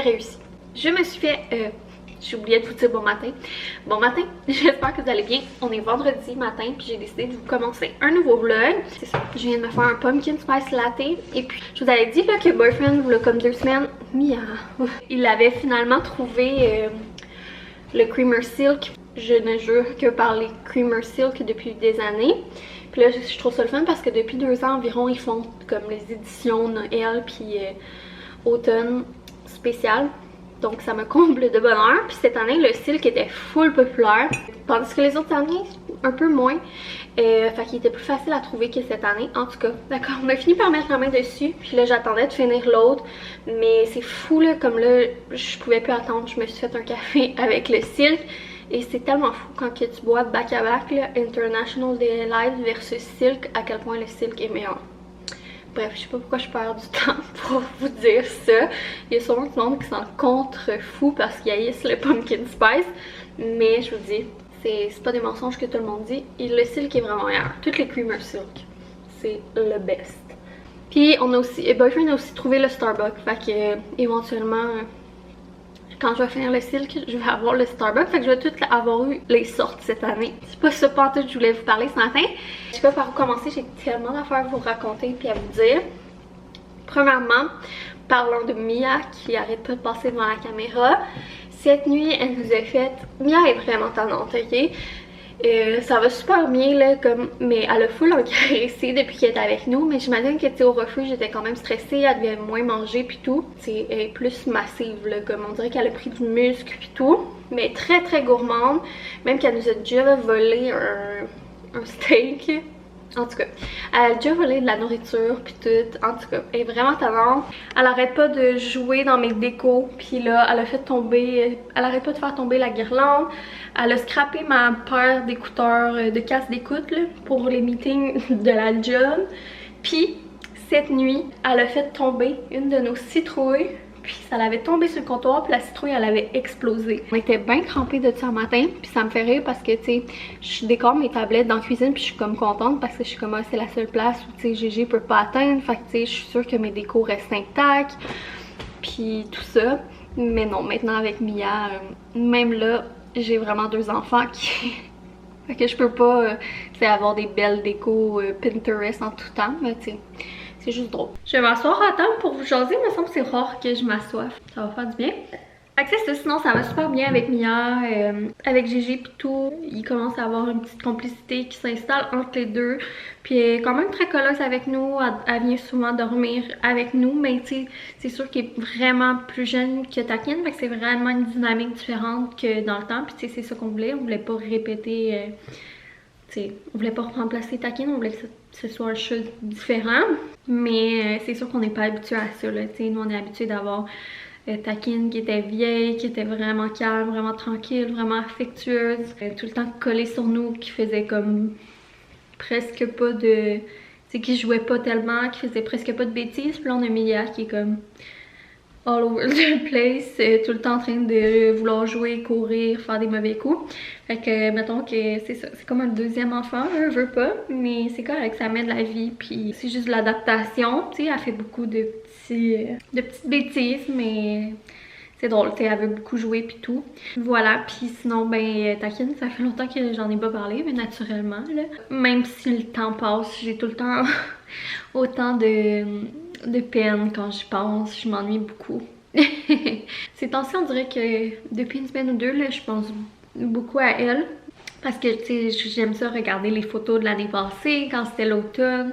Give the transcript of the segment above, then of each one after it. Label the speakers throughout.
Speaker 1: réussi. Je me suis fait... j'ai oublié de vous dire bon matin. Bon matin, j'espère que vous allez bien. On est vendredi matin puis j'ai décidé de vous commencer un nouveau vlog. C'est ça, je viens de me faire un pumpkin spice latte. Et puis, je vous avais dit là, que Boyfriend, il y a comme 2 semaines, il avait finalement trouvé le Creamer Silk. Je ne jure que par les Creamer Silk depuis des années. Puis là, je trouve ça le fun parce que depuis 2 ans environ, ils font comme les éditions Noël puis automne spéciales. Donc ça me comble de bonheur. Puis cette année, le silk était full populaire. Tandis que les autres années, un peu moins. Fait qu'il était plus facile à trouver que cette année. En tout cas, d'accord, on a fini par mettre la main dessus. Puis là, j'attendais de finir l'autre. Mais c'est fou là, comme là, je pouvais plus attendre. Je me suis fait un café avec le silk. Et c'est tellement fou quand que tu bois back à back, là, International Delight versus silk, à quel point le silk est meilleur. Bref, je sais pas pourquoi je perds du temps pour vous dire ça. Il y a sûrement tout le monde qui s'en contrefou parce qu'ils haïssent le pumpkin spice. Mais je vous dis, c'est pas des mensonges que tout le monde dit. Et le silk est vraiment meilleur. Toutes les creamer silk, c'est le best. Puis on a aussi, Boyfriend a aussi trouvé le Starbucks. Fait que éventuellement, quand je vais finir le silk, je vais avoir le Starbucks. Fait que je vais toutes avoir eu les sortes cette année. C'est pas ça pantoute que je voulais vous parler ce matin. Je sais pas par où commencer, j'ai tellement d'affaires à vous raconter puis à vous dire. Premièrement, parlons de Mia qui arrête pas de passer devant la caméra. Cette nuit, elle nous a fait... Mia est vraiment tannante, ok? Ça va super bien là, mais elle a full engraissé depuis qu'elle est avec nous. Mais j'imagine que au refuge, j'étais quand même stressée, elle devait moins manger puis tout. Elle est plus massive là, comme on dirait qu'elle a pris du muscle puis tout. Mais très très gourmande, même qu'elle nous a déjà volé un steak. En tout cas, elle a déjà volé de la nourriture puis tout. En tout cas, elle est vraiment tannante. Elle arrête pas de jouer dans mes décos. Puis là, elle a fait tomber... Elle arrête pas de faire tomber la guirlande. Elle a scrappé ma paire d'écouteurs de casse d'écoute pour les meetings de la job. Puis, cette nuit, elle a fait tomber une de nos citrouilles. Puis ça l'avait tombé sur le comptoir, puis la citrouille elle avait explosé. On était bien crampés de ça le matin, puis ça me fait rire parce que tu sais, je décore mes tablettes dans la cuisine, puis je suis comme contente parce que je suis comme c'est la seule place où tu sais Gégé peut pas atteindre. Fait que tu sais, je suis sûre que mes décos restent intacts, puis tout ça. Mais non, maintenant avec Mia, même là, j'ai vraiment 2 enfants qui... fait que je peux pas tu sais, avoir des belles décos Pinterest en tout temps, mais tu sais... C'est juste drôle. Je vais m'asseoir à table pour vous jaser. Il me semble que c'est rare que je m'assoie. Ça va faire du bien. Fait que c'est ça. Sinon, ça va super bien avec Mia, avec Gégé pis tout. Il commence à avoir une petite complicité qui s'installe entre les deux. Puis elle est quand même très colleuse avec nous. Elle vient souvent dormir avec nous. Mais tu sais, c'est sûr qu'elle est vraiment plus jeune que Takin. Fait que c'est vraiment une dynamique différente que dans le temps. Puis tu sais, c'est ça qu'on voulait. On voulait pas répéter... on voulait pas remplacer Takin, on voulait que ce soit un chat différent. Mais c'est sûr qu'on n'est pas habitué à ça. Là, nous, on est habitué d'avoir Takin qui était vieille, qui était vraiment calme, vraiment tranquille, vraiment affectueuse. Tout le temps collée sur nous, qui faisait comme presque pas de... qui jouait pas tellement, qui faisait presque pas de bêtises. Puis là, on a Mia qui est comme... all over the place, tout le temps en train de vouloir jouer, courir, faire des mauvais coups. Fait que mettons que c'est ça, c'est comme un deuxième enfant, je veux pas, mais c'est correct, ça met de la vie, puis c'est juste de l'adaptation, tu sais, elle fait beaucoup de petites bêtises, mais c'est drôle, tu sais, elle veut beaucoup jouer puis tout. Voilà, puis sinon, ben, Takin, ça fait longtemps que j'en ai pas parlé, mais naturellement, là. Même si le temps passe, j'ai tout le temps autant de peine quand j'y pense, je m'ennuie beaucoup. Ces temps-ci, on dirait que depuis une semaine ou deux, là, je pense beaucoup à elle. Parce que, tu sais, j'aime ça regarder les photos de l'année passée, quand c'était l'automne,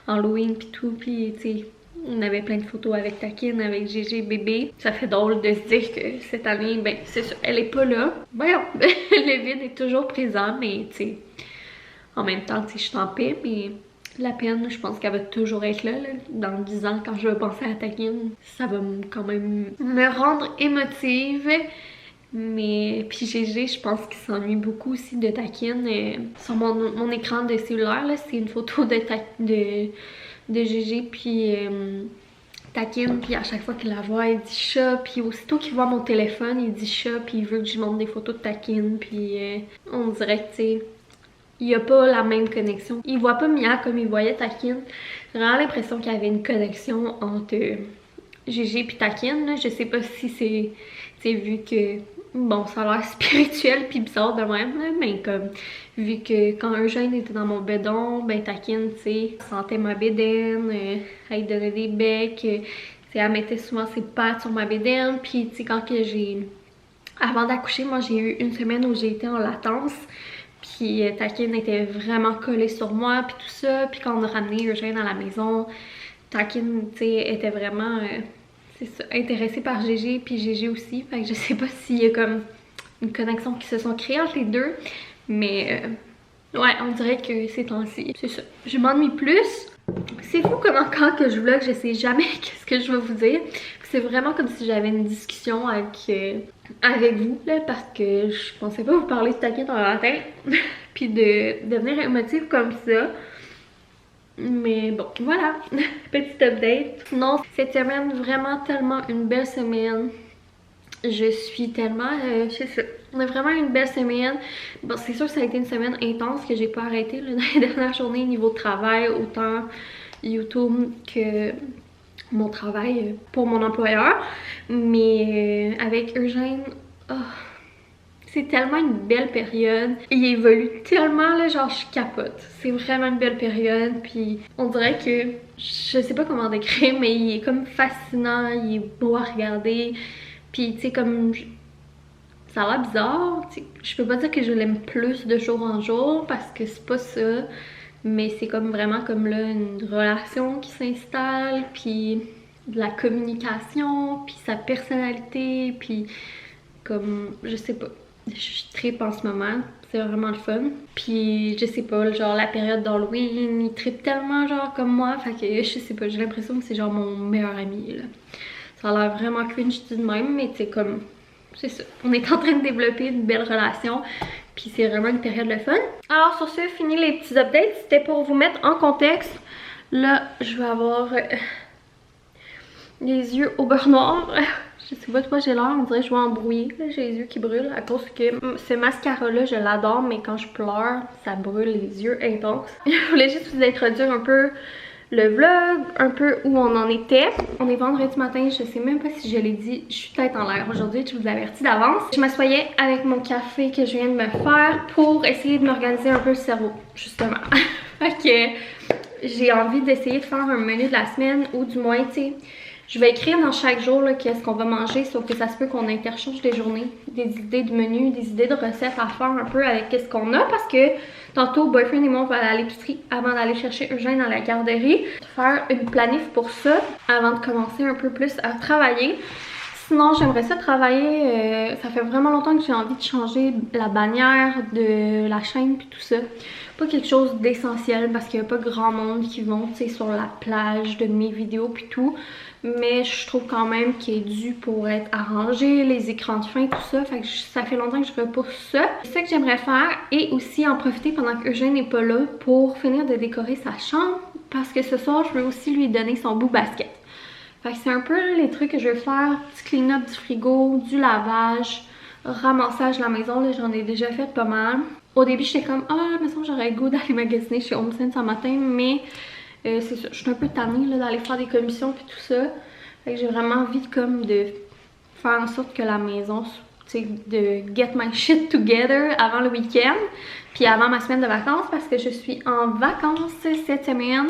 Speaker 1: Halloween pis tout, pis tu sais, on avait plein de photos avec Takin, avec Gégé, bébé. Ça fait drôle de se dire que cette année, ben, c'est sûr, elle est pas là. Voyons, le vide est toujours présent, mais tu sais, en même temps, tu sais, je suis en paix, mais... la peine, je pense qu'elle va toujours être là, dans 10 ans, quand je vais penser à Takin. Ça va quand même me rendre émotive. Mais puis Gégé, je pense qu'il s'ennuie beaucoup aussi de Takin. Sur mon écran de cellulaire, c'est une photo de Gégé puis Takin. Puis à chaque fois qu'il la voit, il dit chat. Puis aussitôt qu'il voit mon téléphone, il dit chat. Puis il veut que je montre des photos de Takin. Puis on dirait que, tu sais... il n'y a pas la même connexion. Il voit pas Mia comme il voyait Takin. J'ai vraiment l'impression qu'il y avait une connexion Gégé puis Taquine, là. Je sais pas si c'est vu que, bon, ça a l'air spirituel puis bizarre de même, là, mais comme, vu que quand Eugène était dans mon bedon, ben Taquine, tu sais, sentait ma bédaine, elle donnait des becs, elle mettait souvent ses pattes sur ma bédaine, puis tu sais, quand que avant d'accoucher, moi j'ai eu une semaine où j'ai été en latence, puis Taquine était vraiment collée sur moi, puis tout ça, puis quand on a ramené Eugène à la maison, Taquine, tu sais, était vraiment, c'est ça, intéressée par Gégé, puis Gégé aussi, fait que je sais pas s'il y a comme une connexion qui se sont créées entre les deux, mais ouais, on dirait que ces temps-ci, c'est ça. Je m'ennuie plus. C'est fou comment quand que je vlog, je sais jamais qu'est-ce que je vais vous dire. C'est vraiment comme si j'avais une discussion avec vous, là, parce que je pensais pas vous parler de Taquine dans la tête, puis de devenir émotive comme ça. Mais bon, voilà, petite update. Sinon, cette semaine, vraiment tellement une belle semaine. Je suis tellement, je sais ça, on a vraiment une belle semaine. Bon, c'est sûr que ça a été une semaine intense que j'ai pas arrêté là, dans les dernières journées niveau de travail, autant YouTube que mon travail pour mon employeur. Mais avec Eugène, oh, c'est tellement une belle période. Il évolue tellement, là, genre je capote. C'est vraiment une belle période, puis on dirait que, je sais pas comment décrire, mais il est comme fascinant, il est beau à regarder. Puis tu sais, comme ça a l'air bizarre, je peux pas dire que je l'aime plus de jour en jour parce que c'est pas ça, mais c'est comme vraiment comme là une relation qui s'installe, puis de la communication, puis sa personnalité, puis comme, je sais pas, je trippe en ce moment, c'est vraiment le fun. Puis je sais pas, genre la période d'Halloween, il trippe tellement genre comme moi, fait que je sais pas, j'ai l'impression que c'est genre mon meilleur ami là. Ça a l'air vraiment cringe de même, mais tu sais, comme, c'est ça. On est en train de développer une belle relation, puis c'est vraiment une période de fun. Alors sur ce, fini les petits updates. C'était pour vous mettre en contexte. Là, je vais avoir les yeux au beurre noir. Je sais pas de quoi j'ai l'air, on dirait que je vais embrouiller. J'ai les yeux qui brûlent à cause que ce mascara-là, je l'adore, mais quand je pleure, ça brûle les yeux intenses. Je voulais juste vous introduire un peu le vlog, un peu où on en était. On est vendredi matin, je sais même pas si je l'ai dit, je suis tête en l'air aujourd'hui, je vous avertis d'avance. Je m'assoyais avec mon café que je viens de me faire pour essayer de m'organiser un peu le cerveau, justement. Fait que j'ai envie d'essayer de faire un menu de la semaine, ou du moins, tu sais, je vais écrire dans chaque jour qu'est-ce qu'on va manger, sauf que ça se peut qu'on interchange des journées, des idées de menu, des idées de recettes à faire un peu avec qu'est-ce qu'on a, parce que tantôt, Boyfriend et moi, on va aller à l'épicerie avant d'aller chercher Eugène dans la garderie. Faire une planif pour ça, avant de commencer un peu plus à travailler. Sinon, j'aimerais ça travailler, ça fait vraiment longtemps que j'ai envie de changer la bannière de la chaîne puis tout ça. Pas quelque chose d'essentiel parce qu'il n'y a pas grand monde qui vont, tu sais, sur la plage de mes vidéos puis tout. Mais je trouve quand même qu'il est dû pour être arrangé, les écrans de fin, tout ça. Fait que ça fait longtemps que je repousse ça. C'est ça que j'aimerais faire et aussi en profiter pendant que Eugène n'est pas là pour finir de décorer sa chambre. Parce que ce soir, je veux aussi lui donner son bout basket. Fait que c'est un peu les trucs que je veux faire. Petit clean-up du frigo, du lavage, ramassage de la maison. Là, j'en ai déjà fait pas mal. Au début, j'étais comme, ah, mais ça, j'aurais le goût d'aller magasiner chez HomeSense ce matin, mais c'est ça, je suis un peu tannée d'aller faire des commissions puis tout ça. Fait que j'ai vraiment envie de faire en sorte que la maison, tu sais, de get my shit together avant le week-end. Puis avant ma semaine de vacances parce que je suis en vacances cette semaine.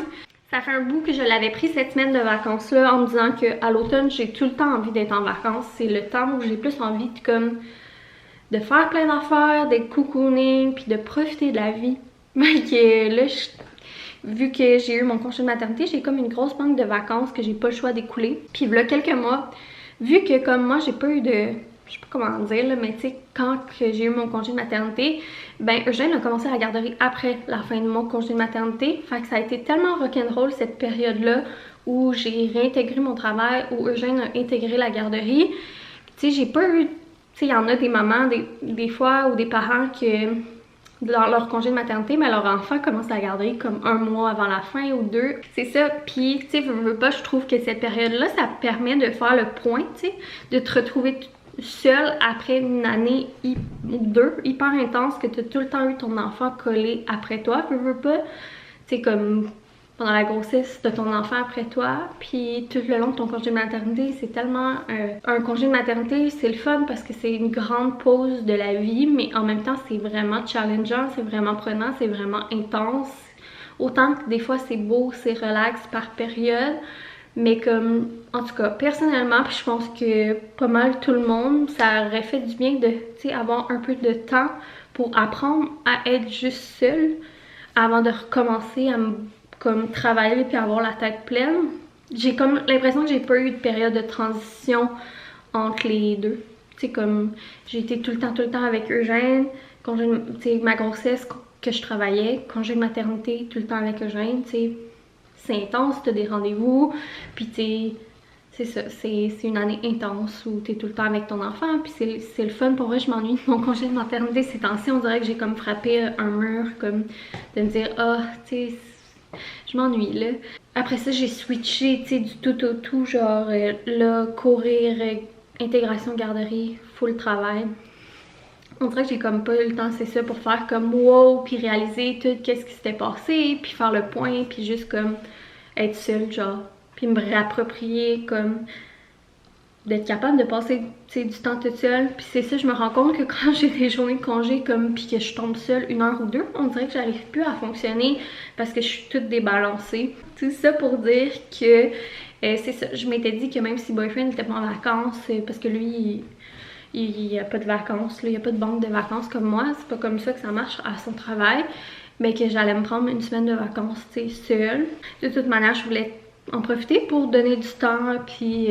Speaker 1: Ça fait un bout que je l'avais pris cette semaine de vacances-là en me disant qu'à l'automne, j'ai tout le temps envie d'être en vacances. C'est le temps où j'ai plus envie de faire plein d'affaires, d'être cocooning, puis de profiter de la vie. Mais que là, vu que j'ai eu mon congé de maternité, j'ai comme une grosse banque de vacances que j'ai pas le choix d'écouler. Puis là, quelques mois, vu que comme moi, j'ai pas eu de... Je sais pas comment dire, là, mais tu sais, quand j'ai eu mon congé de maternité, ben Eugène a commencé la garderie après la fin de mon congé de maternité. Fait que ça a été tellement rock'n'roll cette période-là où j'ai réintégré mon travail, où Eugène a intégré la garderie. Tu sais, j'ai pas eu... Tu sais, il y en a des mamans, des fois, ou des parents que dans leur congé de maternité, mais leur enfant commence la garderie comme un mois avant la fin ou deux. C'est ça. Puis, tu sais, veux pas, je trouve que cette période-là, ça permet de faire le point, tu sais, de te retrouver seule après une année ou deux hyper intense que tu as tout le temps eu ton enfant collé après toi. Veux pas, tu sais, comme pendant la grossesse de ton enfant après toi, puis tout le long de ton congé de maternité. C'est tellement un congé de maternité, c'est le fun parce que c'est une grande pause de la vie, mais en même temps c'est vraiment challengeant, c'est vraiment prenant, c'est vraiment intense. Autant que des fois c'est beau, c'est relax par période, mais comme, en tout cas, personnellement, puis je pense que pas mal tout le monde, ça aurait fait du bien de, tu sais, avoir un peu de temps pour apprendre à être juste seule avant de recommencer à comme travailler puis avoir la tête pleine. J'ai comme l'impression que j'ai pas eu de période de transition entre les deux. Tu sais, comme j'ai été tout le temps avec Eugène, quand j'ai, tu sais, ma grossesse que je travaillais, congé de maternité tout le temps avec Eugène, tu sais, c'est intense, t'as des rendez-vous, puis tu sais, c'est ça, c'est une année intense où t'es tout le temps avec ton enfant, puis c'est le fun. Pour vrai, je m'ennuie de mon congé de maternité ces temps-ci. On dirait que j'ai comme frappé un mur, comme de me dire, ah, tu sais, je m'ennuie là. Après ça, j'ai switché, tu sais, du tout au tout, genre là, courir, intégration garderie, full travail. On dirait que j'ai comme pas eu le temps, c'est ça, pour faire comme wow, puis réaliser tout qu'est-ce qui s'était passé, puis faire le point, puis juste comme être seule, genre, puis me réapproprier comme d'être capable de passer, tu sais, du temps toute seule. Puis c'est ça, je me rends compte que quand j'ai des journées de congé comme puis que je tombe seule 1 heure ou 2, on dirait que j'arrive plus à fonctionner parce que je suis toute débalancée. Tout ça pour dire que c'est ça, je m'étais dit que même si Boyfriend n'était pas en vacances, parce que lui il n'y a pas de vacances, là, il n'y a pas de banque de vacances comme moi, c'est pas comme ça que ça marche à son travail, mais que j'allais me prendre une semaine de vacances, tu sais, seule. De toute manière, je voulais en profiter pour donner du temps puis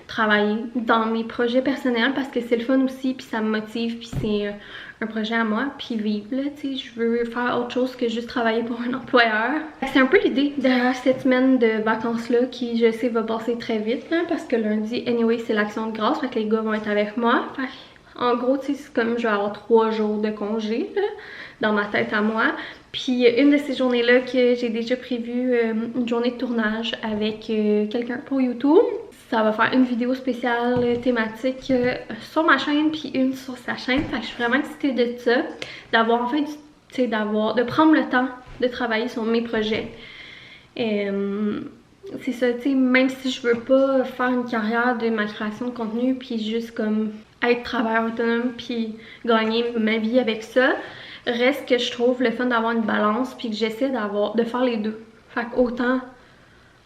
Speaker 1: travailler dans mes projets personnels parce que c'est le fun aussi, puis ça me motive, puis c'est un projet à moi, puis vivre là, tu sais, je veux faire autre chose que juste travailler pour un employeur. C'est un peu l'idée derrière cette semaine de vacances là qui, je sais, va passer très vite là, parce que lundi, anyway, c'est l'action de grâce, fait que les gars vont être avec moi. Fait, en gros, tu sais, c'est comme je vais avoir 3 jours de congé là, dans ma tête à moi. Puis une de ces journées-là que j'ai déjà prévu une journée de tournage avec quelqu'un pour YouTube. Ça va faire une vidéo spéciale thématique sur ma chaîne puis une sur sa chaîne. Fait que je suis vraiment excitée de ça, d'avoir enfin, tu sais, de prendre le temps de travailler sur mes projets. C'est ça, tu sais, même si je veux pas faire une carrière de ma création de contenu puis juste comme être travailleur autonome puis gagner ma vie avec ça, reste que je trouve le fun d'avoir une balance puis que j'essaie de faire les deux. Fait que autant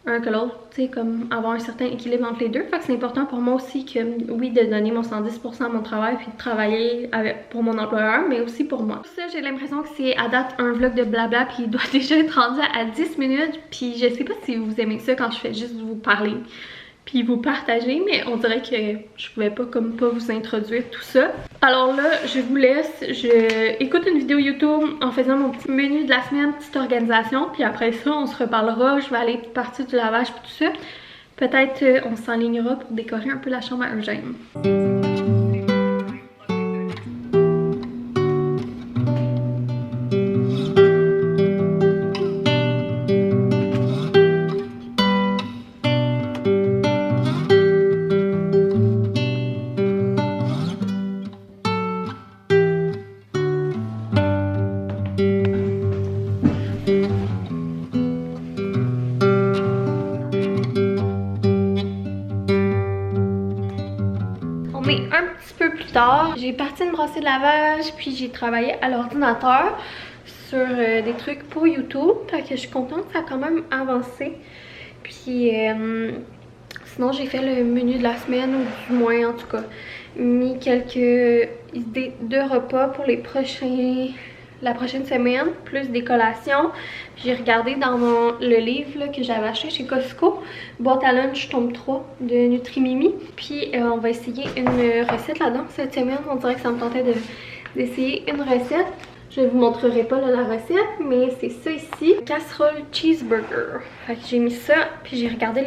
Speaker 1: un que l'autre, tu sais, comme avoir un certain équilibre entre les deux. Fait que c'est important pour moi aussi que, oui, de donner mon 110% à mon travail puis de travailler pour mon employeur, mais aussi pour moi. Ça, j'ai l'impression que c'est à date un vlog de blabla puis il doit déjà être rendu à 10 minutes. Puis je sais pas si vous aimez ça quand je fais juste vous parler puis vous partager, mais on dirait que je pouvais pas vous introduire tout ça. Alors là, je vous laisse, je écoute une vidéo YouTube en faisant mon petit menu de la semaine, petite organisation, puis après ça, on se reparlera, je vais aller partir du lavage puis tout ça. Peut-être on s'enlignera pour décorer un peu la chambre à Eugène. Un petit peu plus tard, j'ai parti une brassée de lavage puis j'ai travaillé à l'ordinateur sur des trucs pour YouTube. Fait que je suis contente, ça a quand même avancé. Puis sinon j'ai fait le menu de la semaine, ou du moins en tout cas mis quelques idées de repas pour la prochaine semaine, plus des collations. J'ai regardé dans le livre là, que j'avais acheté chez Costco, boîte à lunch tome 3 de Nutrimimi. Puis on va essayer une recette là-dedans cette semaine. On dirait que ça me tentait d'essayer une recette. Je ne vous montrerai pas là, la recette, mais c'est ça ici. Casserole cheeseburger. Fait que j'ai mis ça, puis j'ai regardé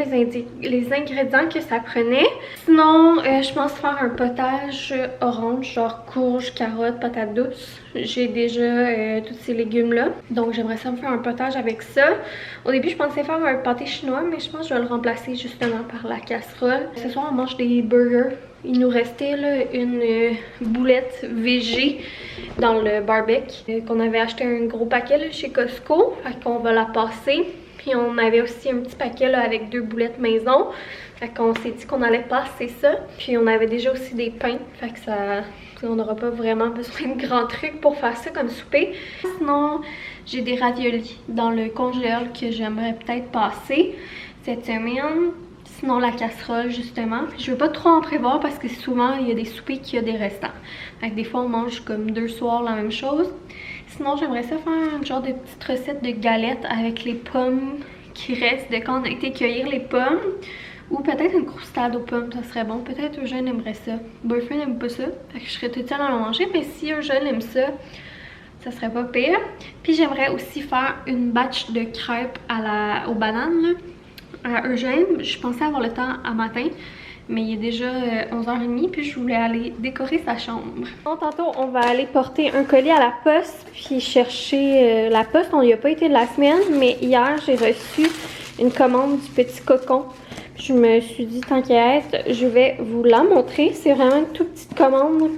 Speaker 1: les ingrédients que ça prenait. Sinon, je pense faire un potage orange, genre courge, carottes, patates douces. J'ai déjà tous ces légumes-là. Donc j'aimerais ça me faire un potage avec ça. Au début, je pensais faire un pâté chinois, mais je pense que je vais le remplacer justement par la casserole. Ce soir, on mange des burgers. Il nous restait là, une boulette végé dans le barbecue qu'on avait acheté un gros paquet là, chez Costco. Fait qu'on va la passer.
Speaker 2: Puis on avait aussi un petit paquet là, avec 2 boulettes maison. Fait qu'on s'est dit qu'on allait passer ça. Puis on avait déjà aussi des pains. Fait que ça... On n'aura pas vraiment besoin de grands trucs pour faire ça comme souper. Sinon, j'ai des raviolis dans le congélateur que j'aimerais peut-être passer cette semaine. Sinon, la casserole, justement. Je veux pas trop en prévoir parce que souvent, il y a des soupers qui ont des restants. Fait que des fois, on mange comme 2 soirs la même chose. Sinon, j'aimerais ça faire un genre de petite recette de galettes avec les pommes qui restent de quand on a été cueillir les pommes. Ou peut-être une croustade aux pommes, ça serait bon. Peut-être Eugène aimerait ça. Boyfriend n'aime pas ça. Fait que je serais toute seule à le manger. Mais si Eugène aime ça, ça serait pas pire. Puis j'aimerais aussi faire une batch de crêpes aux bananes, là, à Eugène. Je pensais avoir le temps à matin. Mais il est déjà 11h30, puis je voulais aller décorer sa chambre. Bon, tantôt, on va aller porter un colis à la poste, puis chercher la poste. On n'y a pas été de la semaine, mais hier, j'ai reçu une commande du petit cocon. Je me suis dit, tant qu'à être, je vais vous la montrer. C'est vraiment une toute petite commande.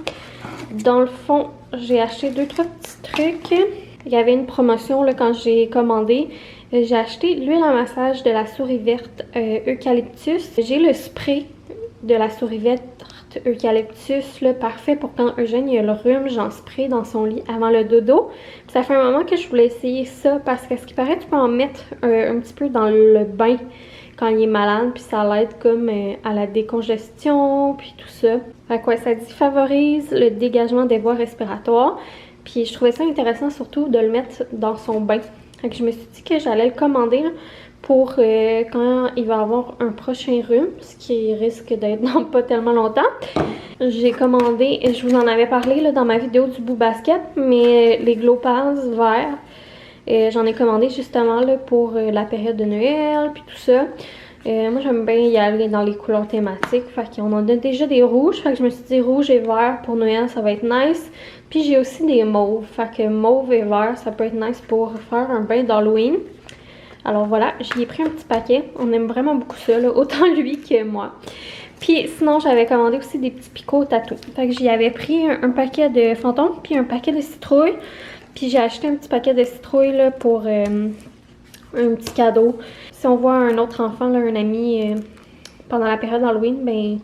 Speaker 2: Dans le fond, j'ai acheté 2-3 petits trucs. Il y avait une promotion là, quand j'ai commandé. J'ai acheté l'huile à massage de la souris verte eucalyptus. J'ai le spray de la souris verte eucalyptus, là, parfait pour quand Eugène il a le rhume, j'en spray dans son lit avant le dodo. Puis ça fait un moment que je voulais essayer ça parce qu'à ce qui paraît, tu peux en mettre un petit peu dans le bain quand il est malade, puis ça l'aide comme à la décongestion, puis tout ça. Fait quoi, ça dit favorise le dégagement des voies respiratoires. Puis je trouvais ça intéressant surtout de le mettre dans son bain. Fait que je me suis dit que j'allais le commander là, pour quand il va avoir un prochain rhume, ce qui risque d'être dans pas tellement longtemps. J'ai commandé, et je vous en avais parlé là, dans ma vidéo du Boo Basket, mais les Glow Pals verts. J'en ai commandé justement là, pour la période de Noël, puis tout ça. Moi, j'aime bien y aller dans les couleurs thématiques. Fait qu'on en a déjà des rouges. Fait que je me suis dit rouge et vert pour Noël, ça va être nice. Puis j'ai aussi des mauves. Fait que mauve et vert, ça peut être nice pour faire un bain d'Halloween. Alors voilà, j'y ai pris un petit paquet. On aime vraiment beaucoup ça, là, autant lui que moi. Puis sinon, j'avais commandé aussi des petits picots tatou. Fait que j'y avais pris un paquet de fantômes, puis un paquet de citrouilles. Puis j'ai acheté un petit paquet de citrouilles là, pour un petit cadeau. Si on voit un autre enfant, là, un ami, pendant la période d'Halloween, ben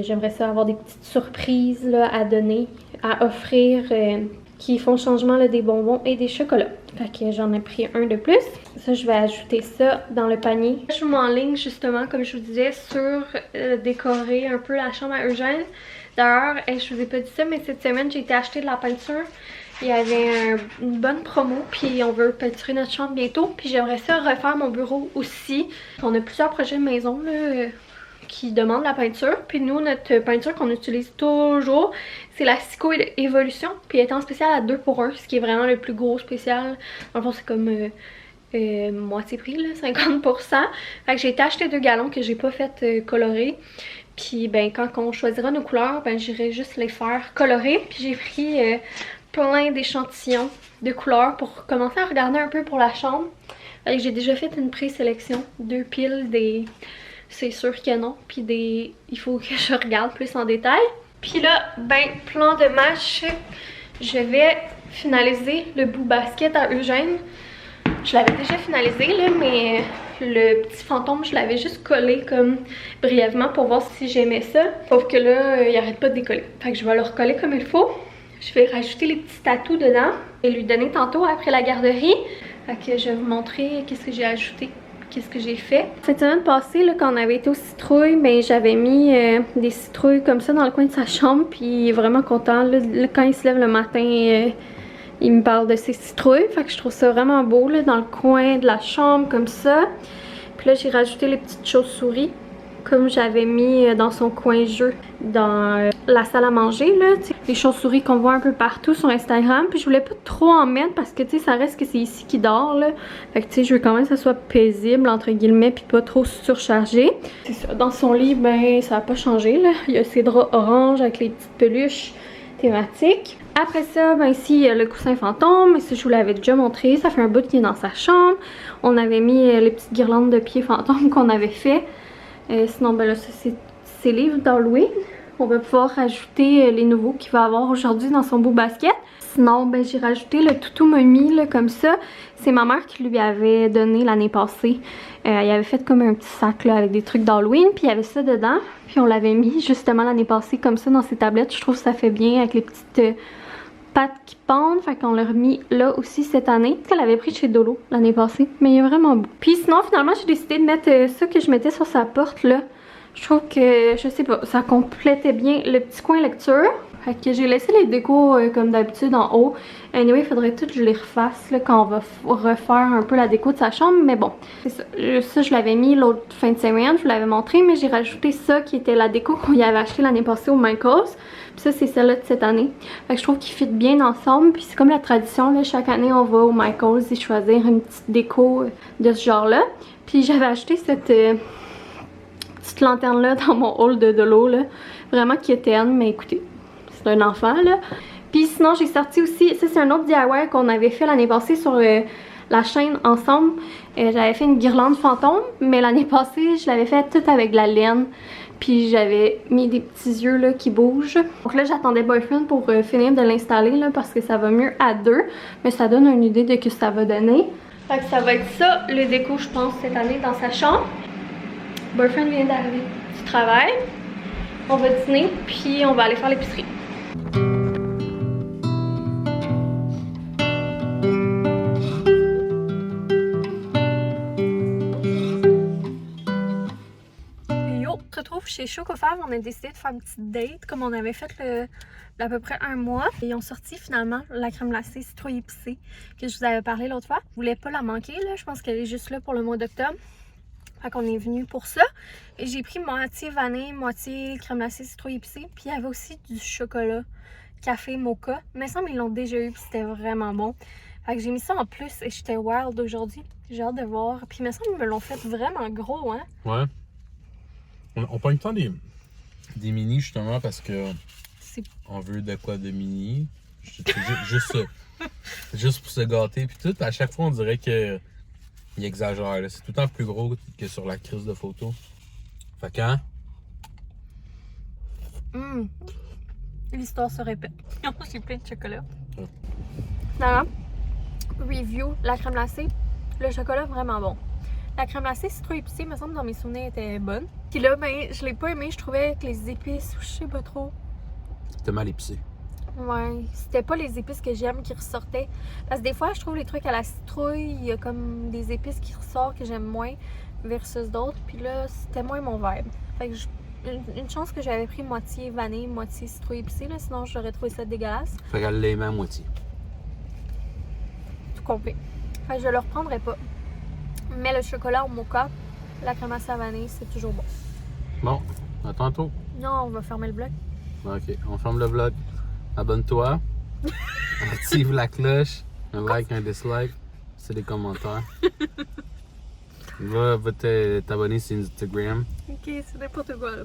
Speaker 2: j'aimerais ça avoir des petites surprises là, à donner, à offrir, qui font changement là, des bonbons et des chocolats. Fait que j'en ai pris un de plus. Ça, je vais ajouter ça dans le panier. Je m'enligne justement, comme je vous disais, sur décorer un peu la chambre à Eugène. D'ailleurs, je vous ai pas dit ça, mais cette semaine, j'ai été acheter de la peinture. Il y avait une bonne promo, puis on veut peinturer notre chambre bientôt. Puis j'aimerais ça refaire mon bureau aussi. On a plusieurs projets de maison là, qui demandent la peinture. Puis nous, notre peinture qu'on utilise toujours, c'est la Cico Evolution. Puis elle est en spécial à 2 pour 1, ce qui est vraiment le plus gros spécial. Dans le fond, c'est comme moitié prix, là, 50%. Fait que j'ai été acheter 2 gallons que j'ai pas fait colorer. Puis ben quand on choisira nos couleurs, ben j'irai juste les faire colorer. Puis j'ai pris plein d'échantillons de couleurs pour commencer à regarder un peu pour la chambre. J'ai déjà fait une présélection, 2 piles des c'est sûr que non, puis des il faut que je regarde plus en détail. Puis là, ben plan de match, je vais finaliser le Boo Basket à Eugène. Je l'avais déjà finalisé là, mais le petit fantôme, je l'avais juste collé comme brièvement pour voir si j'aimais ça. Sauf que là, il arrête pas de décoller. Fait que je vais le recoller comme il faut. Je vais rajouter les petits tatous dedans et lui donner tantôt après la garderie. Fait que je vais vous montrer qu'est-ce que j'ai ajouté, qu'est-ce que j'ai fait. Cette semaine passée, là, quand on avait été aux citrouilles, ben, j'avais mis des citrouilles comme ça dans le coin de sa chambre. Puis il est vraiment content. Là, quand il se lève le matin, il me parle de ses citrouilles. Fait que je trouve ça vraiment beau là, dans le coin de la chambre comme ça. Puis là, j'ai rajouté les petites chauves-souris comme j'avais mis dans son coin jeu dans la salle à manger là, les chauves-souris qu'on voit un peu partout sur Instagram. Puis je voulais pas trop en mettre parce que tu sais, ça reste que c'est ici qu'il dort là. Fait que tu sais, je veux quand même que ça soit paisible entre guillemets puis pas trop surchargé. C'est ça, dans son lit, ben ça a pas changé là. Il y a ses draps orange avec les petites peluches thématiques. Après ça, ben ici, il y a le coussin fantôme, mais ça je vous l'avais déjà montré, ça fait un bout qu'il est dans sa chambre. On avait mis les petites guirlandes de pieds fantômes qu'on avait fait. Sinon, ben là, ça c'est ses livres d'Halloween. On va pouvoir rajouter les nouveaux qu'il va avoir aujourd'hui dans son beau basket. Sinon, ben, j'ai rajouté le toutou mommy là, comme ça. C'est ma mère qui lui avait donné l'année passée. Il avait fait comme un petit sac là, avec des trucs d'Halloween, puis il y avait ça dedans. Puis on l'avait mis justement l'année passée comme ça dans ses tablettes. Je trouve que ça fait bien avec les petites pattes qui pendent. Fait qu'on l'a remis là aussi cette année. Elle avait pris chez Dolo l'année passée, mais il est vraiment beau. Puis sinon, finalement, j'ai décidé de mettre ça que je mettais sur sa porte là. Je trouve que, je sais pas, ça complétait bien le petit coin lecture. Fait que j'ai laissé les décos comme d'habitude en haut. Anyway, il faudrait tout que je les refasse là, quand on va refaire un peu la déco de sa chambre. Mais bon, c'est ça. Ça, je l'avais mis l'autre fin de semaine, je vous l'avais montré. Mais j'ai rajouté ça qui était la déco qu'on y avait acheté l'année passée au Michaels. Puis ça, c'est celle-là de cette année. Fait que je trouve qu'ils fit bien ensemble. Puis c'est comme la tradition, là, chaque année, on va au Michaels et choisir une petite déco de ce genre-là. Puis j'avais acheté cette petite lanterne-là dans mon haul de l'eau, là. Vraiment quétaine, mais écoutez, c'est un enfant, là. Puis sinon, j'ai sorti aussi, ça c'est un autre DIY qu'on avait fait l'année passée sur la chaîne ensemble. J'avais fait une guirlande fantôme, mais l'année passée, je l'avais fait toute avec de la laine. Puis j'avais mis des petits yeux là qui bougent. Donc là, j'attendais Boyfriend pour finir de l'installer là parce que ça va mieux à deux. Mais ça donne une idée de ce que ça va donner. Fait que ça va être ça, le déco, je pense, cette année dans sa chambre. Boyfriend vient d'arriver du travail. On va dîner, puis on va aller faire l'épicerie. Yo, on se retrouve chez Chocofab. On a décidé de faire une petite date comme on avait fait à peu près un mois. Et ils ont sorti finalement la crème glacée citrouille épicée que je vous avais parlé l'autre fois. Je voulais pas la manquer, là. Je pense qu'elle est juste là pour le mois d'octobre. Fait qu'on est venu pour ça. Et j'ai pris moitié vanille, moitié crème glacée citrouille épicée. Puis il y avait aussi du chocolat café mocha. Mais ça, ils l'ont déjà eu puis c'était vraiment bon. Fait que j'ai mis ça en plus et j'étais wild aujourd'hui. J'ai hâte de voir. Puis il me semble qu'ils me l'ont fait vraiment gros, hein?
Speaker 3: Ouais. On pogne tant des mini justement parce que on veut de quoi de mini. Juste pour se gâter puis tout. À chaque fois, on dirait que il exagère, là. C'est tout le temps plus gros que sur la crise de photo. Fait quand?
Speaker 2: L'histoire se répète. J'ai plein de chocolat. Finalement, review, la crème glacée. Le chocolat vraiment bon. La crème glacée citrouille épicée, il me semble dans mes souvenirs était bonne. Puis là, ben, je l'ai pas aimé. Je trouvais que les épices, je sais pas trop.
Speaker 3: C'était mal épicé.
Speaker 2: Ouais, c'était pas les épices que j'aime qui ressortaient. Parce que des fois, je trouve les trucs à la citrouille, il y a comme des épices qui ressortent que j'aime moins versus d'autres. Puis là, c'était moins mon vibe. Fait que une chance que j'avais pris moitié vanille, moitié citrouille épicée, là, sinon j'aurais trouvé ça dégueulasse.
Speaker 3: Fait qu'elle l'aimait à moitié.
Speaker 2: Tout complet. Fait que je le reprendrai pas. Mais le chocolat au mocha, la crème à vanille, c'est toujours bon.
Speaker 3: Bon, à tantôt.
Speaker 2: Non, on va fermer le bloc.
Speaker 3: Ok, on ferme le vlog. Abonne-toi. Active la cloche. Un like, un dislike. C'est des commentaires. Va t'abonner sur Instagram.
Speaker 2: Ok, c'est n'importe quoi là.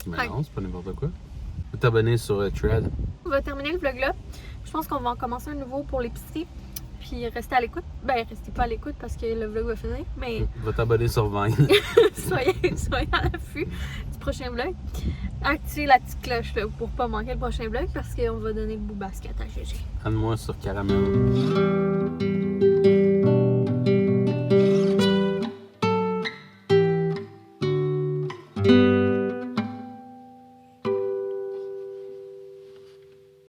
Speaker 3: Mais non, c'est pas n'importe quoi. Va t'abonner sur Thread.
Speaker 2: On va terminer le vlog là. Je pense qu'on va en commencer un nouveau pour l'épicerie. Puis restez à l'écoute. Ben, restez pas à l'écoute parce que le vlog va finir. Mais
Speaker 3: Va t'abonner sur Vine.
Speaker 2: soyez à l'affût du prochain vlog. Activez la petite cloche là, pour pas manquer le prochain vlog parce qu'on va donner le bout basket à GG.
Speaker 3: Aide-moi sur Caramel.